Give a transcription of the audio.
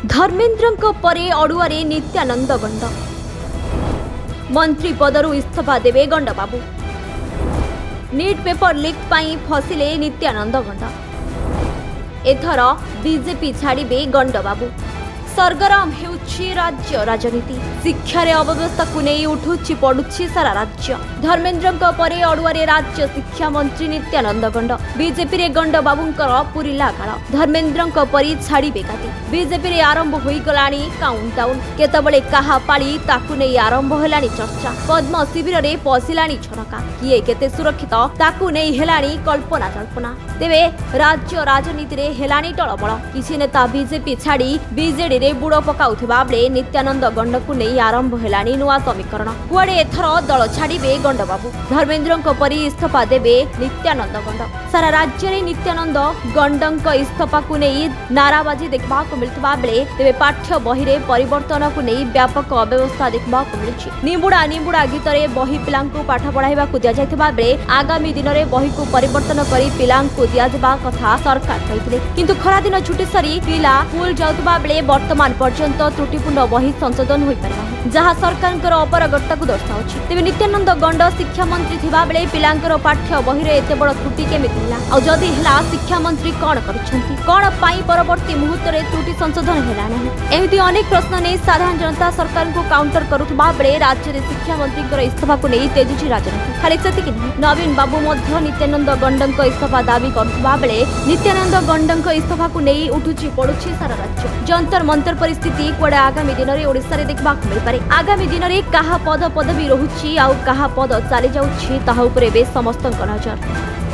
धर्मेन्द्र परे अड़ुआरे नित्यानंद गंड मंत्री पदरु इस्तीफा देवे गंड बाबू। नीट पेपर लीक पाई फसिले नित्यानंद गंड। एथर बीजेपी छाड़िबे गंड बाबू। सरगरम हेउछि राज्य राजनीति। शिक्षारे अव्यवस्था को नहीं उठुछि पड़ुछि सारा राज्य। धर्मेन्द्र परे अड़ुआरे राज्य शिक्षा मंत्री नित्यानंद गंड। बीजेपी रे गंड बाबूंकर पुरिला काल। धर्मेन्द्र परी छाड़िबे काटी। बीजेपी रे आरंभ होई गलानी काउंटडाउन। केतबळे काहा पाली ताकु नहीं आरंभ हेलानी चर्चा। पद्म शिविर रे पसिलानी छरका। किए केते सुरक्षित ताकु नहीं हेलानी कल्पना जल्पना। तेबे राज्य राजनीति रे हेलानी टळबळ। किछि नेता बीजेपी छाड़ी बीजेडी बुड़ पकाउथिबा बेले नित्यानंद गंड को नहीं आरंभ हेलानी नुआ समीकरण। कुआडे एथर दल छाड़िबे गंड बाबू। धर्मेन्द्र परी इस्तीफा देबे नित्यानंद गंड। सारा राज्य रे नित्यानंद गंडक इस्तीफा को नहीं नाराबाजी देखबा को मिलथिबा बेले तेबे पाठ्य बही रे परिवर्तन को नहीं व्यापक अव्यवस्था देखबा को मिलछि। निबुड़ा गीत रे बही पिलांकु पाठ पढ़ाइबा को दिया जायथिबा बेले आगामी दिन रे बही को परिवर्तन करी पिलांकु दिया जेबा कथा सरकार कहिथिले। किंतु खरा दिन छुट्टी सरी पिला स्कूल जाउतबा बेले वर्तमान पर्यंत त्रुटिपूर्ण बही संशोधन होई पारबा जहाँ सरकार अपरागता को दर्शाउछि। तेबे नित्यानंद गंड शिक्षा मंत्री थिबा बेले पिलांकर पाठ्य बही रे एते बड़ त्रुटि केमिति होला आ जदि हला शिक्षा मंत्री कोन करिसंती कोन पाई परवर्ती मुहूर्त रे त्रुटि संशोधन हेला नाही। एमिति अनेक प्रश्न ने साधारण जनता सरकार को काउंटर करुथबा बेले राज्य रे शिक्षा मंत्री इस्तीफा को नहीं तेजुछि राजनीति। खाली सेतिकि नवीन बाबू मध्य नित्यानंद गंडक इस्तीफा दाबी करुथबा बेले नित्यानंद गंडक इस्तीफा को नहीं उठुछि पड़ुछि सारा राज्य। जंतर मंतर परिस्थिति कुआडे आगामी दिन में ओडिशा रे देखबा को मिल पारे। आगामी दिन में कहा पद पदवी रहुछि आ कहा पद चली जाउछि ताहा उपरे बे समस्तक नजर।